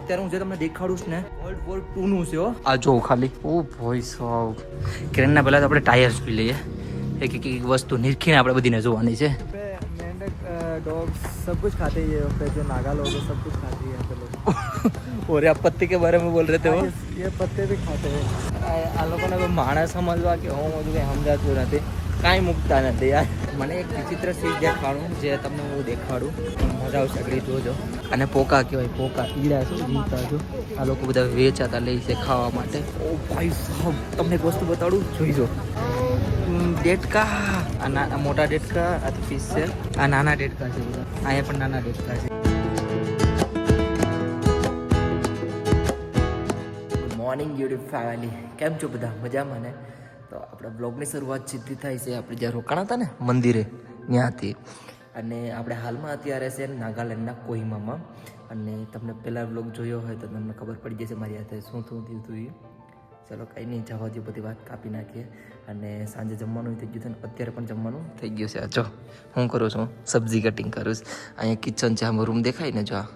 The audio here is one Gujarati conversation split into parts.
અત્યારે હું જે તમને દેખાડું છું ને વર્લ્ડ વોર 2 નું છે. આ જો ખાલી ઓ ભાઈ સાહેબ ક્રેનના પહેલા તો આપણે ટાયર્સ જોઈ લઈએ. एक एक वस्तु निरखीने આપણે બધીને જોવાની છે. मेंढक डॉग्स सब कुछ खाते हैं ये पे जो नागा लोग हैं सब कुछ खाते हैं यहाँ पे लोग. और आप पत्ते के बारे में बोल रहे थे वो ये पत्ते भी खाते हैं. આ લોકોને કોઈ માણસ સમજવા કે હું બધું કંઈ સમજાતું નથી, કાંઈ મૂકતા નથી યાર. મને એક વિચિત્ર ચીજ દેખાડું જે તમને હું દેખાડું, મજા આવશે આગળ જોજો. અને પોકા કહેવાય, પોકા ઈડા છે જીવતા છો. આ લોકો બધા વેચાતા લે છે ખાવા માટે. ઓ ભાઈ સાહેબ તમને એક વસ્તુ બતાડું, જોઈજો. ડેટકા, આ મોટા ડેટકા, આ તો ફિશ છે. આ નાના ડેટકા છે બધા, અહીંયા પણ નાના ડેટકા છે. ગુડ મોર્નિંગ યુટ્યુબ ફેમિલી, કેમ છો બધા? મજામાં ને? તો આપણા બ્લોગની શરૂઆત સીધી થાય છે આપણે જ્યાં રોકાણા હતા ને મંદિરે ત્યાંથી. અને આપણે હાલમાં અત્યારે છે નાગાલેન્ડના કોહિમામાં. અને તમને પહેલાં બ્લોગ જોયો હોય તો તમને ખબર પડી જશે મારી હાથે શું થયું હતું એ. ચલો કંઈ નહીં, જવા દે, બધી વાત કાપી નાખીએ. અને સાંજે જમવાનું થઈ ગયું છે ને અત્યારે પણ જમવાનું થઈ ગયું છે. જો હું કરું છું, સબ્જી કટિંગ કરું છું. અહીંયા કિચન છે, આમાં રૂમ દેખાય ને, જો આ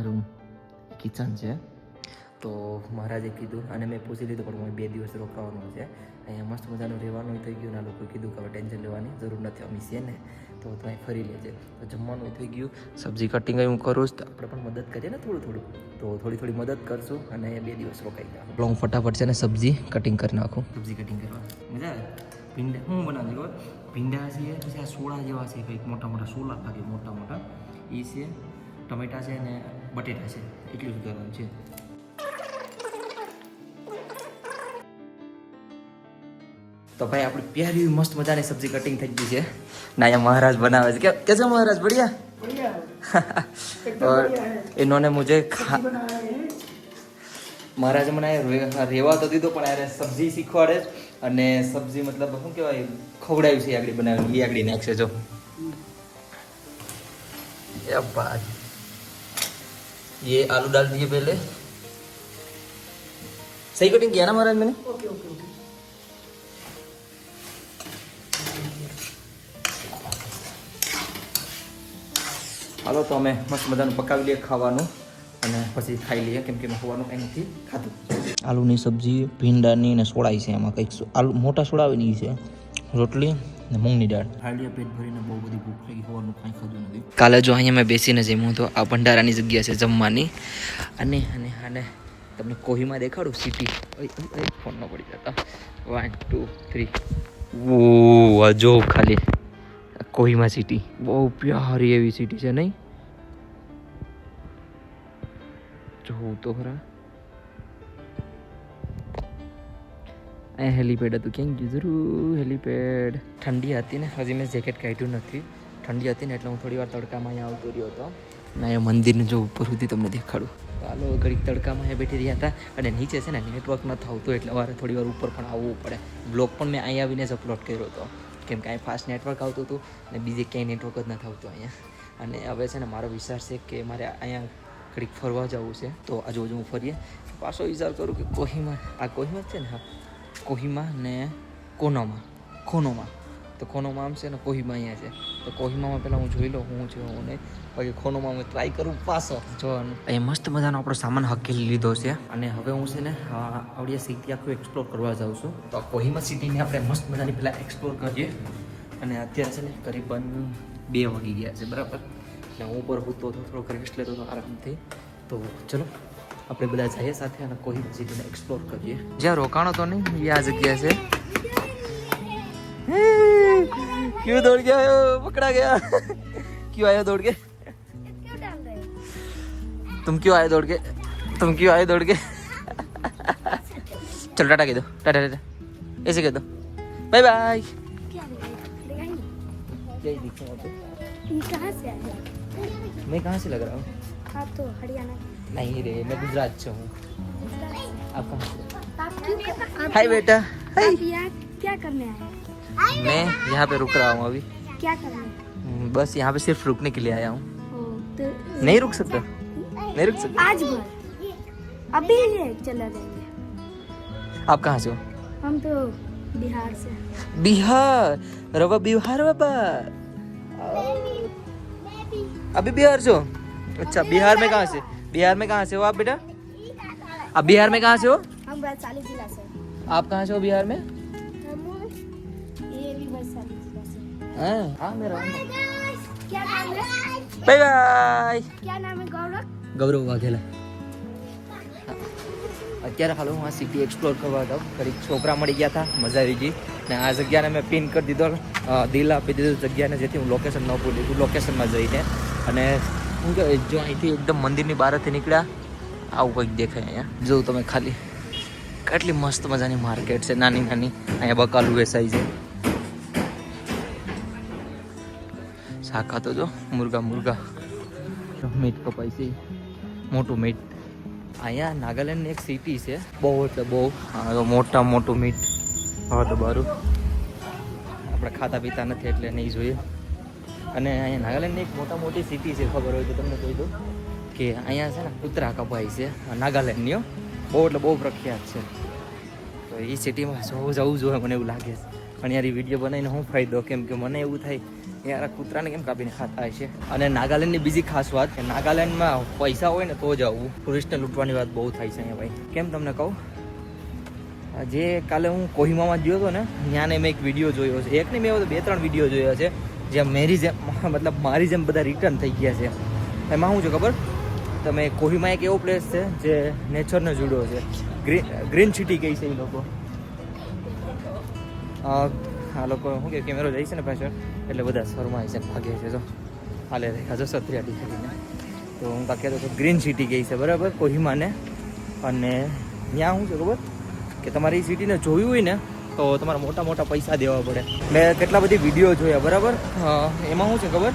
રૂમ કિચન છે. તો મહારાજે કીધું અને મેં પૂછી લીધું પણ હું 2 દિવસ રોકાવાનું છે અહીંયા, મસ્ત મજાનું રહેવાનું થઈ ગયું. ના લોકોએ કીધું કે હવે ટેન્શન લેવાની જરૂર નથી, અમે છીએ ને, તો તમે ફરી લેજે. તો જમવાનું થઈ ગયું, સબ્જી કટિંગ હું કરું છું. તો આપણે પણ મદદ કરીએ ને થોડું, તો થોડી મદદ કરશું અને 2 દિવસ રોકાઈ ગયા. હું ફટાફટ છે ને સબ્જી કટિંગ કરી નાખું. સબ્જી કટિંગ કરવા મજા આવે. ભીંડા હું બનાવી ખબર, ભીંડા છે, પછી આ સોળા જેવા છે કંઈક મોટા સોલા લાગે, મોટા એ છે, ટમેટા છે ને બટેટા છે, એટલું જ કરવાનું છે. તો ભાઈ આપણી પ્યારી મસ્ત મજાની સબ્જી કટિંગ થઈ ગઈ છે ને અહીંયા મહારાજ બનાવે છે. कैसे महाराज? बढ़िया. और इन्होंने मुझे મહારાજે મને રેવા તો દીધો પણ યાર સબ્જી શીખવાડે અને સબ્જી મતલબ શું કહેવાય ખવડાવ્યું છે આગળ બનાવેલું, એ આગળ નાખશે. જો ये आलू डाल दिए पहले. सही कटिंग किया ना महाराज मैंने? ओके. હાલો તો અમે મસ્ત મજાનું પકાવી લઈએ ખાવાનું અને પછી ખાઈ લઈએ, કેમ કે મેં ખાવાનું કંઈ નથી ખાધું. આલુની સબ્જી, ભીંડાની ને સોળાઈ છે, એમાં કંઈક આલુ મોટા સોળાવીની છે, રોટલી ને મૂંગની દાળ. ખાઈ લઈએ પેટ ભરીને, બહુ બધી ભૂખ લાગી, ખાવાનું કાંઈ ખાધું નથી. કાલે જો અહીંયા મેં બેસીને જમ્યું તો આ ભંડારાની જગ્યા છે જમવાની. અને તમને કોહિમા દેખાડું સિટી. ફોન ન પડી જતા. 1 2 3 ઓ જો ખાલી કોહિમા સિટી બહુ પ્યારી એવી સિટી છે નહીં? જોઉં તો ખરા. અહીંયા હેલીપેડ હતું, ક્યાંક ગયું જરૂર હેલીપેડ. ઠંડી હતી ને, હજી મેં જેકેટ કાઢ્યું નથી. ઠંડી હતી ને એટલે હું થોડી વાર તડકામાં અહીંયા આવતો રહ્યો હતો. અને અહીંયા મંદિરને જો ઉપર સુધી તમને દેખાડું. ચાલો ઘડીક તડકામાં અહીંયા બેઠી રહ્યા હતા અને નીચે છે ને નેટવર્ક ન થતું એટલે મારે થોડી વાર ઉપર પણ આવવું પડે. બ્લોગ પણ મેં અહીંયા આવીને જ અપલોડ કર્યો હતો, કેમ કે અહીં ફાસ્ટ નેટવર્ક આવતું હતું અને બીજે ક્યાંય નેટવર્ક જ નથી આવતું અહીંયા. અને હવે છે ને મારો વિચાર છે કે મારે અહીંયા ઘડીક ફરવા જવું છે, તો આજુબાજુ હું ફરીએ. પાછો વિચાર કરું કે કોહિમા, આ કોહિમા છે ને, હા કોહિમા ને ખોનોમાં. તો ખોનોમાં આમ છે ને, કોહિમા અહીંયા છે. તો કોહિમામાં પહેલાં હું જોઈ લઉં હું છે હું નહીં, પછી ખોનોમાં હું ટ્રાય કરું પાછો જોવાનું. અહીંયા મસ્ત મજાનો આપણો સામાન હકેલી લીધો છે અને હવે હું છે ને આવડી સિટી આખું એક્સપ્લોર કરવા જાઉં છું. તો કોહિમા સિટીને આપણે મસ્ત મજાની પહેલાં એક્સપ્લોર કરીએ. અને અત્યારે છે ને કરીબન 2 વાગી ગયા છે, બરાબર. અને હું ઉપર સૂતો હતો, થોડોક રેસ્ટ લેતો હતો આરામથી. તો ચલો આપણે બધા જઈએ સાથે અને કોહિમા સિટીને એક્સપ્લોર કરીએ. જ્યાં રોકાણો તો નહીં એ આ જગ્યા છે. क्यों दौड़ गया? पकड़ा गया. क्यों आया दौड़ के? तुम क्यों आए दौड़ के? चलो टाटा कह दो, टाटा ऐसे कह दो, बाय बाय. मैं कहाँ से लग रहा हूँ? आप तो हरियाणा. नहीं रे, मैं गुजरात से हूँ. आप कहाँ से? हाय बेटा. हाय. आप यहाँ क्या करने आए? मैं यहाँ पे रुक रहा हूँ अभी. क्या करने? बस यहाँ पे सिर्फ रुकने के लिए आया हूँ. तो नहीं रुक सकता. आज भर अभी चला जाएंगे. आप कहाँ से हो? हम तो बिहार से. बिहार? रवा बिहार बाबा. अभी बिहार से हो? अच्छा, बिहार में कहाँ से? बिहार में कहाँ से हो आप बेटा? आप बिहार में कहाँ से हो? हम वैशाली जिला से। आप कहाँ से हो बिहार में? ये भी वैशाली जिला से। हाँ मेरा क्या नाम है? Bye bye. क्या नाम है गौरव? ગૌરવ વાઘેલા. અત્યારે હાલો હું આ સિટી એક્સપ્લોર કરવા હતો. ઘડીક છોકરા મળી ગયા હતા, મજા આવી ગઈ. ને આ જગ્યાને મેં પિન કરી દીધો, દિલ આપી દીધું જગ્યાને, જેથી હું લોકેશન ન ભૂલી ગયું. લોકેશનમાં જઈને અને હું કે જો અહીંથી એકદમ મંદિરની બહારથી નીકળ્યા આવું કંઈક દેખાય અહીંયા. જો તમે ખાલી કેટલી મસ્ત મજાની માર્કેટ છે, નાની નાની. અહીંયા બકાલું વેચાય છે. શાખા તો જો મુર્ગા મીટ કપાય છે, મોટું મીટ. અહીંયા નાગાલેન્ડની એક સિટી છે, બહુ એટલે બહુ મોટું મીટ. હા તો બારું આપણે ખાતા પીતા નથી એટલે નહીં જોઈએ. અને અહીંયા નાગાલેન્ડની એક મોટી સિટી છે, ખબર હોય તો તમને કહી દઉં કે અહીંયા છે ને કૂતરા કપાય છે નાગાલેન્ડની. બહુ એટલે બહુ પ્રખ્યાત છે. તો એ સિટીમાં જવું જોઈએ મને એવું લાગે છે. પણ યાર એ વિડીયો બનાવીને શું ફાયદો, કેમ કે મને એવું થાય યાર કૂતરાને કેમ કાપીને ખાતા હશે. અને નાગાલેન્ડની બીજી ખાસ વાત કે નાગાલેન્ડમાં પૈસા હોય ને તો જ આવવું. ટુરિસ્ટને લૂંટવાની વાત બહુ થાય છે અહીંયા ભાઈ. કેમ તમને કહું, જે કાલે હું કોહિમામાં ગયો હતો ને, ત્યાં મેં એક વિડીયો જોયો છે. એક નહીં, મેં 2-3 વિડીયો જોયા છે જ્યાં મારી જેમ બધા રિટર્ન થઈ ગયા છે. એમાં શું છે ખબર, તમે કોહિમા એક એવો પ્લેસ છે જે નેચરને જોડ્યો છે. ગ્રીન સિટી કહે છે એ લોકો. આ લોકો શું કે કેમેરો જાય છે ને પાછળ એટલે બધા શરમાય છે, ભાગે છે. જો હાલે રેખા જો સત્રિયાટી કરીને. તો હું કાં કહેતો તો ગ્રીન સિટી ગઈ છે બરાબર કોહિમાને. અને ત્યાં શું છે ખબર કે તમારી સિટીને જોયું હોય ને તો તમારે મોટા પૈસા દેવા પડે. મેં કેટલા બધી વિડીયો જોયા બરાબર. એમાં શું છે ખબર,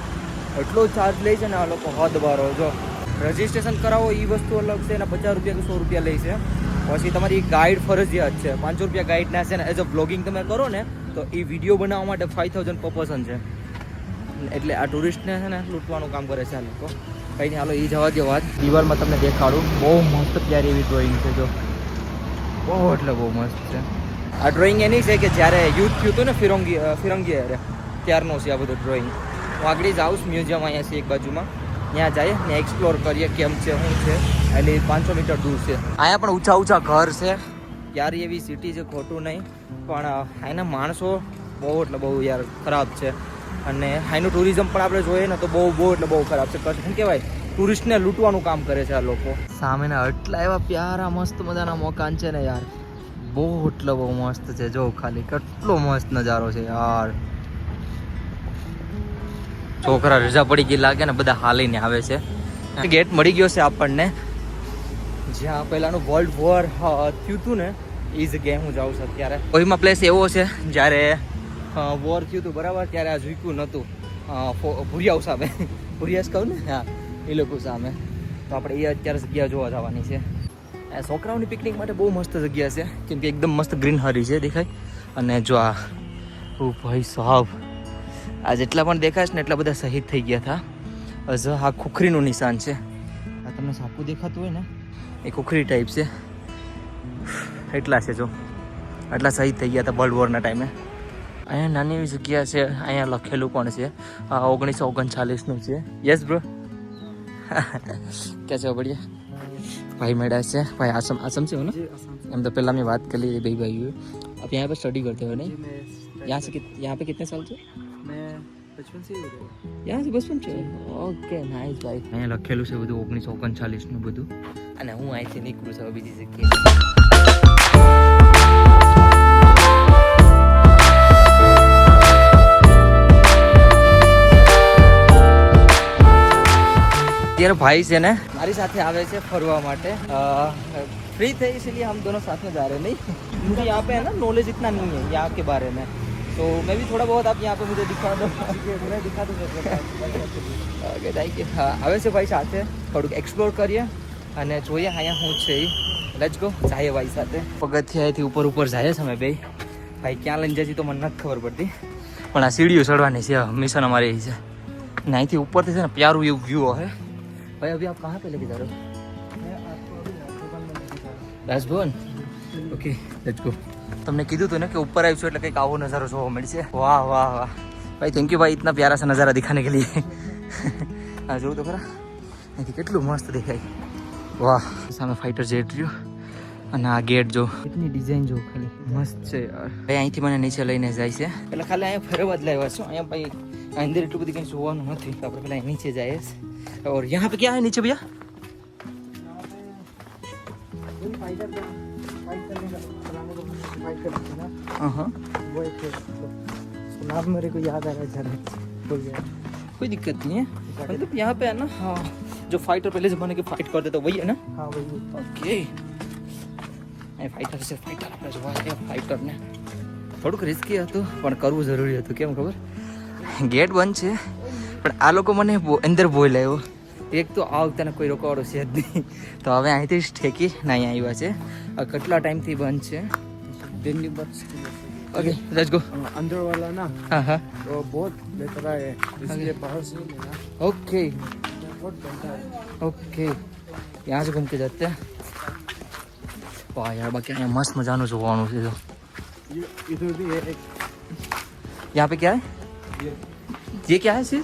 એટલો ચાર્જ લે છે ને આ લોકો, હદ બારો. જો રજિસ્ટ્રેશન કરાવો એ વસ્તુ અલગ છે, એના 50 રૂપિયા કે 100 રૂપિયા લે છે. પછી તમારી ગાઈડ ફરજિયાત છે, 500 રૂપિયા ગાઈડના છે ને. એઝ અ બ્લોગિંગ તમે કરો ને તો એ વિડીયો બનાવવા માટે 5000 પર પર્સન છે. એટલે આ ટુરિસ્ટને છે ને લૂંટવાનું કામ કરે છે આ લોકો. કંઈ નહીં, હાલો એ જવા દો વાત. દિવાલમાં તમને દેખાડું, બહુ મસ્ત પ્યારી એવી ડ્રોઈંગ છે. જો બહુ એટલે બહુ મસ્ત છે. આ ડ્રોઈંગ એની છે કે જ્યારે યુદ્ધ થયું હતું ને ફિરંગી અરે ત્યારનું છે આ બધું ડ્રોઈંગ. હું આગળ જાઉં છું, મ્યુઝિયમ અહીંયા છે એક બાજુમાં, ત્યાં જઈએ ને એક્સપ્લોર કરીએ કેમ છે શું છે. એટલે 500 મીટર દૂર છે. અહીંયા પણ ઊંચા ઘર છે. યાર એવી સિટી છે, ખોટું નહીં, પણ અહીંના માણસો બહુ એટલે બહુ યાર ખરાબ છે. અને અહીંનું ટુરિઝમ પણ આપણે જોઈએ ને તો બહુ એટલે બહુ ખરાબ છે. શું કહેવાય, ટુરિસ્ટને લૂંટવાનું કામ કરે છે આ લોકો. સામેના એટલા એવા પ્યારા મસ્ત મજાના મકાન છે ને યાર, બહુ એટલે બહુ મસ્ત છે. જો ખાલી કેટલો મસ્ત નજારો છે યાર. છોકરા રજા પડી ગઈ લાગે ને, બધા હાલીને આવે છે. ગેટ મળી ગયો છે આપણને, જ્યાં પહેલાનું વર્લ્ડ વોર થયું હતું ને એ જગ્યાએ હું જાઉં છું અત્યારે. કોઈમાં પ્લેસ એવો છે જ્યારે વોર થયું હતું બરાબર, ત્યારે આ ઝૂક્યું નહોતું ભુરિયાઓ સામે. ભુરિયાસ કહું ને, હા એ લોકો સામે. તો આપણે એ અત્યારે જગ્યા જોવા જવાની છે. છોકરાઓની પિકનિક માટે બહુ મસ્ત જગ્યા છે, કેમ કે એકદમ મસ્ત ગ્રીનહરી છે દેખાય. અને જો આ ભાઈ સાહેબ, આ જેટલા પણ દેખાય છે ને એટલા બધા શહીદ થઈ ગયા હતા. આ ખુખરીનું નિશાન છે. આ તમને સાપુ દેખાતું હોય ને, એ ખુખરી ટાઈપ છે. એટલા છે જો, એટલા શહીદ થઈ ગયા હતા વર્લ્ડ વોરના ટાઈમે. અહીંયા નાની એવી જગ્યા છે, અહીંયા લખેલું પણ છે 1939નું છે. યસ બ્રો, ક્યાં છે બઢિયા भाई मेरा से भाई आसम से हो ना? हम तो पहला मैं बात कर ली भाई भाई आप यहाँ पे स्टडी करते हो नहीं? यहाँ पे कितने साल से? मैं बचपन से ही हो गया. यहाँ से बचपन છે? ઓકે નાઇસ ભાઈ. અહીંયા લખેલું છે બધું 1939 નું બધું. અને હું અહીંથી નીકળું છું બીજી જગ્યાએ. यार भाई से ना हमारी साथ आवे से फरवा माटे फ्री थे, इसलिए हम दोनों साथ में जा रहे हैं. नहीं मुझे यहाँ पे है ना नॉलेज इतना नहीं है यहाँ के बारे में, तो मैं भी थोड़ा बहुत आप यहाँ पे मुझे दिखा दो. मैं दिखा दूँ. Okay thank you. हाँ હવે છે ભાઈ સાથે થોડુંક એક્સપ્લોર કરીએ અને જોઈએ અહીંયા શું છે. લેટ્સ ગો, જઈએ ભાઈ સાથે. પગથિયાથી ઉપર જાય છે અમે બે. ભાઈ ક્યાં લઈને જઈએ તો મને નથી ખબર પડતી, પણ આ સીડીઓ ચડવાની છે. મિશન અમારી એ છે ને અહીંથી ઉપરથી છે ને પ્યારું એવું વ્યૂ હોય. भाई अभी आप कहाँ पे लेके जा रहे हो? मैं आपको अभी राजभवन में लेके जा रहा हूँ. राजभवन? Okay let's go. તમને કીધું હતું ને કે ઉપર આવીશું એટલે કંઈક આવો નજારો જોવા મળશે. વાહ વાહ વાહ ભાઈ, થેન્ક યુ ભાઈ इतना प्यारा सा नज़ारा दिखाने के लिए. હા જોઉં તો ખરા, અહીંથી કેટલું મસ્ત દેખાય. વાહ સામે ફાઇટર જેટ રહ્યું અને આ ગેટ જો એટલી ડિઝાઇન જો ખાલી મસ્ત છે યાર ભાઈ અહીંથી મને નીચે લઈને જાય છે એટલે ખાલી અહીંયા ફરવા જ લાવ્યા છું અહીંયા ભાઈ અંદર એટલું બધું કંઈ જોવાનું નથી તો આપણે પેલા નીચે જાય और यहाँ पे क्या है नीचे भैया हाँ वो एक नाम मेरे को याद आ रहा है झरना भूल गया कोई दिक्कत नहीं है मतलब यहाँ पे है ना हाँ जो फाइटर पहले जमाने के फाइट करते तो वही है ना हाँ वही ओके ફાઇટર છે ફાઇટર આપણે જોવા જઈએ ફાઇટરને થોડુંક રિસ્કી હતું પણ કરવું જરૂરી હતું કેમ ખબર ગેટ બંધ છે પણ આ લોકો મને અંદર બોલાવ્યો એક તો આ વખતે કોઈ રોકવાળો છે જ નહીં તો હવે અહીંથી જ ઠેકી ના અહીંયા આવ્યા છે કેટલા ટાઈમથી બંધ છે दिल्ली बस ओके लेट्स गो अंदर वाला ना हाँ हाँ तो बहुत बेहतर है इसलिए बाहर से लेना ओके बहुत बनता है ओके यहाँ से घूम के जाते हैं वाह यार बाकी यहाँ मस्त मजाનું જોવાનું છે તો ये इधर भी है एक यहाँ पे क्या है ये क्या है चीज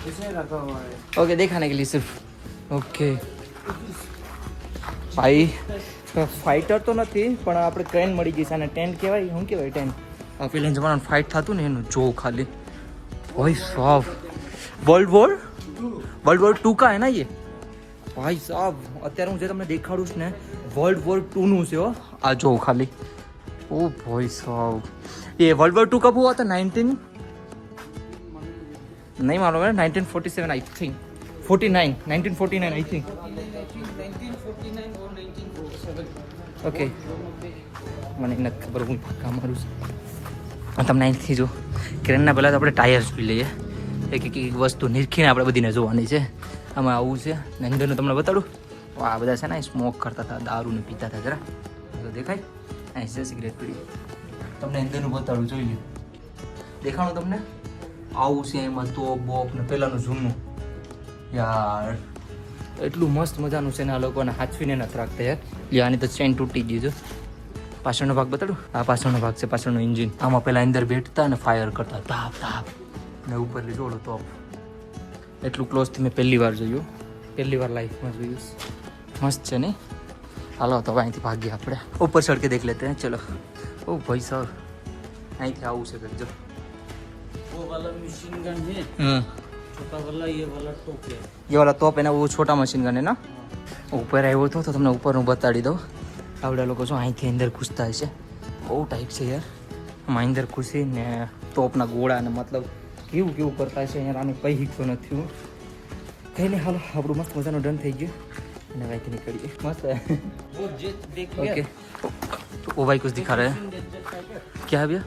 इसे रखा हुआ है ओके दिखाने के लिए सिर्फ ओके ભાઈ ફાઇટર તો નથી પણ આપણે ટ્રેન મળી ગઈ છે અને ટેન્ટ કહેવાય શું કહેવાય ટેન્ટ આ પેલા જમાનામાં ફાઇટ થતું ને એનું જો ખાલી ભાઈ સાહેબ વર્લ્ડ વોર 2 का है ना ये ભાઈ સાહેબ અત્યારે હું જે તમને દેખાડું છું ને વર્લ્ડ વોર 2 નું છે હો આ જો ખાલી ઓ ભાઈ સાહેબ ये वर्ल्ड वॉर 2 कब हुआ था 19 नहीं मालूम है 1947 I think 49 1949 I think okay મને નથી ખબર હું કામ મારું છું તમને અહીંથી જો ક્રેનના પહેલાં તો આપણે ટાયર્સ પી લઈએ એક એક વસ્તુ નિરખીને આપણે બધીને જોવાની છે આમાં આવું છે ને અંદરનું તમને બતાડું આ બધા છે ને સ્મોક કરતા હતા દારૂને પીતા હતા જરા તો દેખાય અહીં છે સિગરેટ પીડી તમને અંદરનું બતાડું જોઈ લ્યો દેખાણું તમને આવું છે એમાં તોપ બોપ ને પહેલાંનું જૂનું યાર એટલું મસ્ત મજાનું છે ને આ લોકોને હાચવીને નથી રાખતા યાર લે આની તો ચેન તૂટી ગઈ છે પાછળનો ભાગ બતાડું આ પાછળનો ભાગ છે પાછળનું એન્જિન આમાં પહેલાં અંદર બેઠતા અને ફાયર કરતા તાપ તાપ ને ઉપર જોડો તોપ એટલું ક્લોઝથી મેં પહેલી વાર જોયું પહેલી વાર લાઈફમાં જોયું મસ્ત છે ને હાલો તો હવે અહીંથી ભાગીએ આપણે ઉપર ચढ़ के देख लेते हैं चलो ओ भाई साहब અહીંથી આવું છે કંઈક જો वो वाला मशीन गन है हाँ छोटा वाला ये वाला टॉप है ये वाला तोप है ना वो छोटा मशीन गन है ना ઉપર આવ્યો હતો તો તમને ઉપરનું બતાડી દઉં આવડા લોકો શું અહીંથી અંદર ઘૂસતા હશે બહુ ટાઈપ છે યાર આમાં અંદર ઘૂસીને તોપના ગોળા ને મતલબ કેવું કેવું કરતા હશે યાર આને કંઈ હિક્કો નથી હું કંઈ નહીં હાલો આપણું મસ્ત મજાનું ડન થઈ ગયું અને અહીંથી નીકળીએ મસ્ત वो जेट देख ओके वो भाई कुछ दिखा रहा है क्या है भैया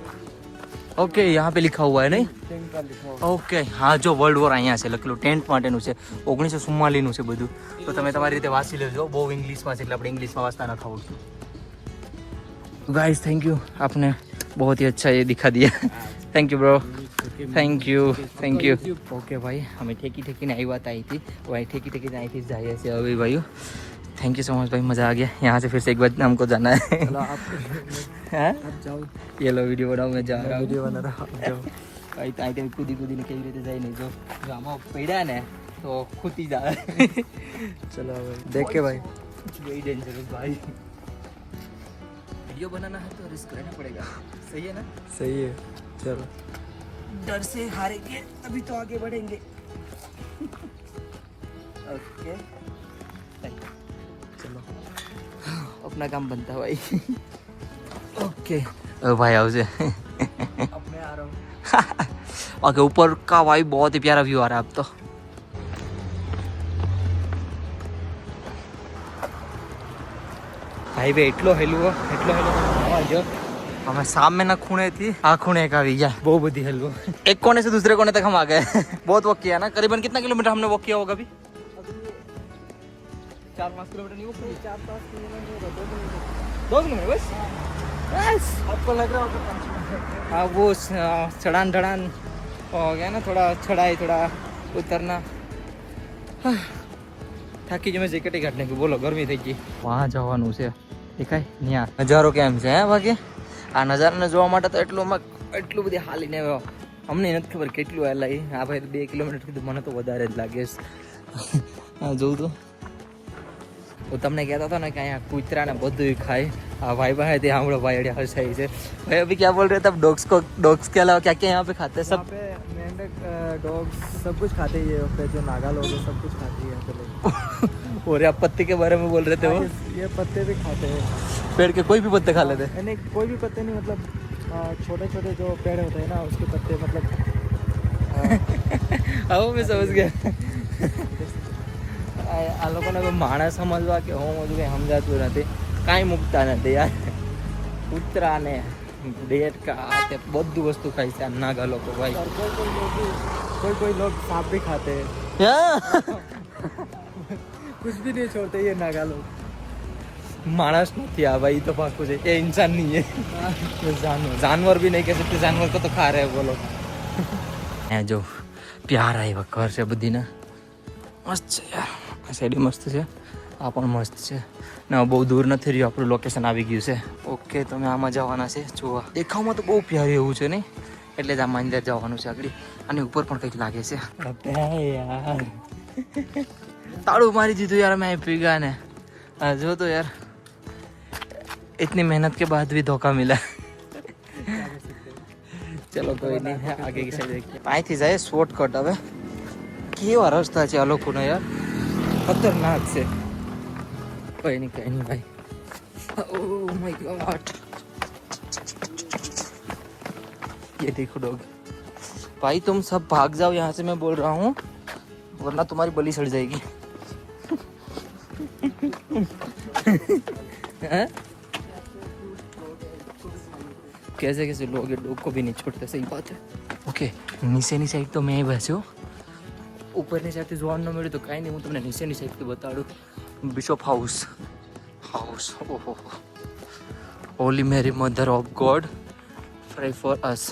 ओके यहाँ पे लिखा हुआ है नहीं टेन का लिखा हुआ ઓકે હા જો વર્લ્ડ વોર અહીંયા છે લખેલું ટેન્ટ માટેનું છે 1944નું છે બધું તો તમે તમારી રીતે વાંચી લેજો બહુ ઇંગ્લિશમાં છે એટલે આપણે ઇંગ્લિશમાં વાંચતા ન ખાવું છું गाइस थैंक यू आपने बहुत ही अच्छा ये दिखा दिया thank you bro thank you okay भाई हमें ठेकी ठेकीने આવ્યા હતા અહીંથી भाई ठेकी ठेकीने અહીંથી જ જઈએ છીએ હવે ભાઈઓ थैंक यू सो मच भाई मज़ा आ गया यहाँ से फिर से एक बार हमको जाना है चलो आप हैं जाओ ये लो वीडियो बनाओ मैं जा रहा हूँ वीडियो बना रहा हूँ जाओ અહીં તો અહીં કૂદી કૂદીને કેવી રીતે જાય નહીં જો આમાં પડ્યા ને તો ખૂતી જાય चलो भाई देख के भाई वेरी डेंजरस भाई वीडियो बनाना है तो रिस्क लेना पड़ेगा सही है ना सही है चलो डर से हारेंगे तभी तो आगे बढ़ेंगे ओके चलो अपना काम बनता है भाई ओके भाई आओ से अब मैं आ रहा हूँ ओके ऊपर का भाई बहुत ही प्यारा व्यू आ रहा है अब तो હાઈવે એટલો હેલવો જો हमें सामने ना खूणे थी आ खूणे का भी गया बहुत बड़ी हेलो एक कोने से दूसरे कोने तक हम आ गए बहुत वॉक किया ना करीबन कितना किलोमीटर हमने वॉक किया होगा अभी 4-5 किलोमीटर नहीं वॉक किया 4-5 किलोमीटर 2 किलोमीटर बस बस आपको लग रहा होगा हाँ वो चढ़ान ढड़ान हो गया ना थोड़ा चढ़ाई थोड़ा उतरना થાકી જ મેં જેકેટ કાઢ નાખ્યું બોલો ગરમી થઈ ગઈ વहाँ જવાનું છે દેખાય ત્યાં નજારો કેમ છે હે બાકી આ નજારાને જોવા માટે તો એટલું બધી હાલીને આવ્યો અમને નથી ખબર કેટલું હાલાઈ આ ભાઈ 2 કિલોમીટર કીધું મને તો વધારે જ લાગે છે હા જોઉં તો હું તમને કહેતો હતો ને કે અહીંયા કૂતરા ને બધું ખાય આ भाई भाई थे हम लोग भाई हंसाई से भाई अभी क्या बोल रहे थे आप डॉग्स के अलावा क्या क्या यहाँ पे खाते हैं यहाँ सब पे मेंढक डॉग्स सब कुछ खाते हैं। ये पे जो नागा लोग हैं सब कुछ खाते हैं यहाँ पे लोग। और आप पत्ते के बारे में बोल रहे थे वो ये पत्ते भी खाते हैं। पेड़ के कोई भी पत्ते खा लेते यानी कोई भी पत्ते नहीं, मतलब छोटे छोटे जो पेड़ होते हैं ना उसके पत्ते, मतलब आओ मैं समझ गया આ લોકોને માણસ સમજવા કે હું બધું કંઈ સમજાતું નથી, કાંઈ મૂકતા નથી યાર. કૂતરા ને ડેટકા તે બધું વસ્તુ ખાય છે આ નાગા લોકો ભાઈ. और कोई लोग सांप भी खाते हैं। कुछ भी नहीं छोड़ते ये नागा लोग। मानस नहीं आ भाई तो पाकू है ये इंसान नहीं है ये जानवर भी नहीं कह सकते, जानवर को तो खा रहे हैं बोलो. जो प्यार है वो घर से बधी ना मस्त છે યાર, આ સાઈડ મસ્ત છે, આ પણ મસ્ત છે ને બહુ દૂર નથી રહ્યું, આપણું લોકેશન આવી ગયું છે. ઓકે તમે આમાં જવાના છે જોવા, દેખાવમાં તો બહુ પ્યારું એવું છે નહીં, એટલે જ આમાં અંદર જવાનું છે આગળ. અને ઉપર પણ કંઈક લાગે છે યાર, તાળું મારી દીધું યાર મેં પીગા ને. જો તો यार इतनी मेहनत के बाद भी धोखा मिला. चलो कोई नहीं, आगे की साइड देखिए. અહીંથી જાય શોર્ટકટ. હવે કેવા રસ્તા છે આ લોકોનો યાર, ખતરનાક છે. कोई नहीं भाई. ओह माय गॉड, ये देखो डॉग. भाई तुम सब भाग जाओ यहाँ से, मैं बोल रहा हूँ, वरना तुम्हारी बलि सड़ जाएगी. कैसे कैसे लोग डॉग को भी नहीं छोड़ते, सही बात है. ओके નીચેની સાઈડ તો મેં બેસ્યો, ઉપરની સાઈડથી જોવાનું ન મળ્યું તો કાંઈ નહીં, હું તમને નીચેની સાઈડથી બતાડું. Bishop house. ઓહો, holy Mary mother of God, pray for us.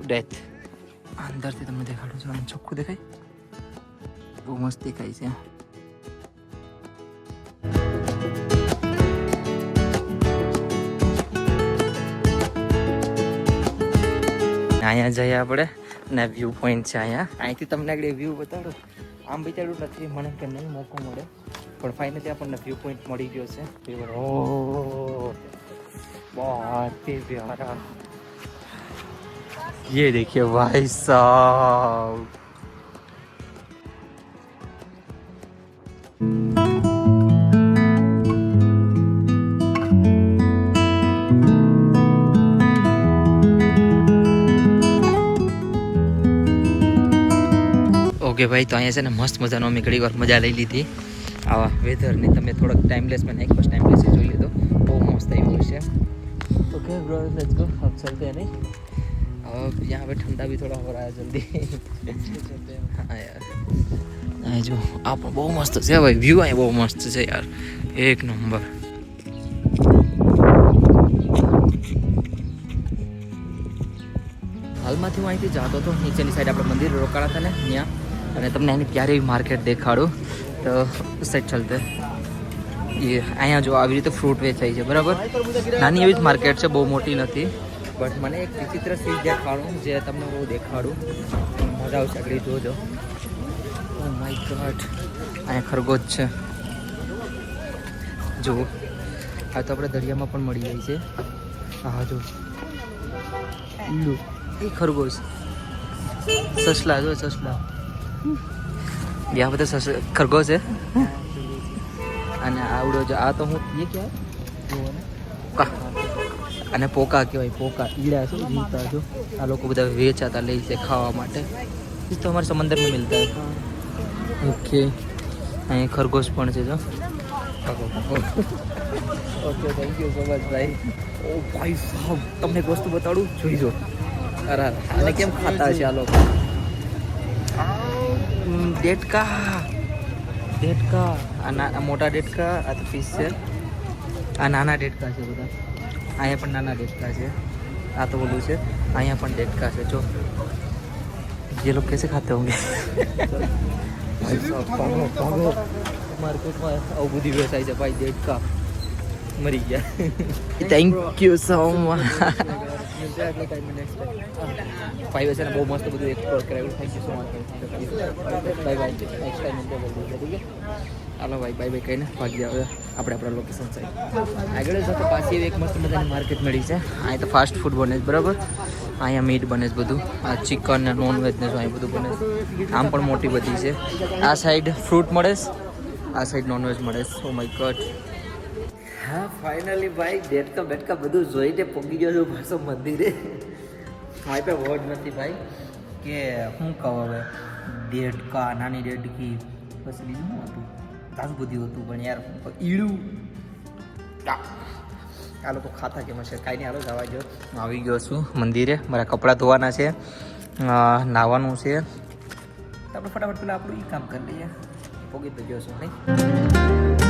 Death. અંદરથી તમને દેખાડું છું, આમ ચોખ્ખું દેખાય, બહુ મસ્ત દેખાય છે. અહીંયા જઈએ આપણે ને વ્યૂ પોઈન્ટ છે અહીંયા, અહીંથી તમને આગળ વ્યૂ બતાડો. આમ બતાડ્યું નથી મને કે નહીં મોકો મળે, પણ ફાઇનલી આપણને વ્યૂ પોઈન્ટ મળી ગયો છે. ઓહ बहुत ही प्यारा, ये देखिए भाई साहब. ઓકે ભાઈ, તો અહીંયા છે ને મસ્ત મજાનો અમે ઘણી વાર મજા લઈ લીધી આવા વેધરની. તમે થોડોક ટાઈમલેસ में एक बस टाइमलेस જોઈ લીધો, બહુ મસ્ત આવ્યું છે. ओके ब्रो लेट्स गो, अब चलते हैं नहीं, अब यहाँ पे ठंडा भी थोड़ा हो रहा है जल्दी. हाँ यार, जो आप बहुत मस्त है भाई, व्यू है बहुत मस्त है यार, एक नंबर. હાલમાંથી હું અહીંથી જતો હતો, નીચેની સાઈડ આપણે મંદિર રોકાણા હતા ને ત્યાં, અને તમને એની પ્યારી એવી માર્કેટ દેખાડું તો સાઈડ ચાલતે. એ અહીંયા જો આવી રીતે ફ્રૂટ વેચાય છે બરાબર, નાની એવી જ માર્કેટ છે, બહુ મોટી નથી. બટ મને એક વિચિત્ર ચીજ દેખાડું જે તમને હું દેખાડું, મજા આવશે આગળ જોજો. ઓ માય ગોડ, અહીંયા ખરગોશ છે જો. આ તો આપણે દરિયામાં પણ મળી જાય છે. હા જો એ ખરગોશ, સસલા જો સસલા, यहाँ पे तो खरगोश है. અને આવડો જો આ તો હું એ ક્યાં અને પોકા કહેવાય, પોકા ઈડા છે જીવતા જો. આ લોકો બધા વેચાતા લે છે ખાવા માટે, એ તો અમારે સમંદર में मिलता है. ઓકે અહીંયા ખરગોશ પણ છે જો. Okay thank you so much ભાઈ. ઓ ભાઈ સાહેબ, તમને એક વસ્તુ બતાડું, જોઈ જો. અરે આને કેમ ખાતા છે આ લોકો? ડેટકા, આ મોટા ડેટકા, આ તો ફિશ છે. આ નાના ડેટકા છે બધા, અહીંયા પણ નાના ડેટકા છે. આ તો બોલું છે, અહીંયા પણ ડેટકા છે જો. ये लोग कैसे खाते होंगे? માર્કેટમાં આવું બધી વેચાય છે ભાઈ, ડેટકા મરી ગયા. Thank you so much. मिलते हैं अगले टाइम में नेक्स्ट टाइम। ભાઈ છે ને બહુ મસ્ત બધું એક્સપ્લોર કરાવ્યું. Thank you so much. Bye bye. Next time મળીએ જલ્દી. ઠીક છે. હાલો ભાઈ બાય બાય કહીને ભાગી જાવ આપણે આપણા લોકેશન સાઈડ. આગળ જતો પાછી એવી એક મસ્ત મજાની માર્કેટ મળી છે. અહીં તો ફાસ્ટ ફૂડ બને છે બરાબર. અહીંયા મીટ બને છે બધું. આ ચિકન ને નોનવેજ ને અહીં બધું બને છે. આમ પણ મોટી બધી છે. આ સાઈડ ફ્રૂટ મળે છે, આ સાઈડ નોનવેજ મળે છે. Oh my God. હા ફાઇનલી ભાઈ ડેટકા બેટકા બધું જોઈને પહોંચી ગયો છું પાછો મંદિરે. મારી પાસે વર્ડ નથી ભાઈ કે શું કહું હવે. ડેટકા નાની ડેટકી બસ બીજું શું હતું તારું બધું હતું પણ યાર ઈડું આ લોકો ખાતા કેમ હશે કાંઈ નહીં. હાલો જવા જો હું આવી ગયો છું મંદિરે. મારા કપડાં ધોવાના છે, નાહવાનું છે. તો આપણે ફટાફટ પેલા આપણું એ કામ કરી લઈએ. પોગી તો ગયો છું નહીં.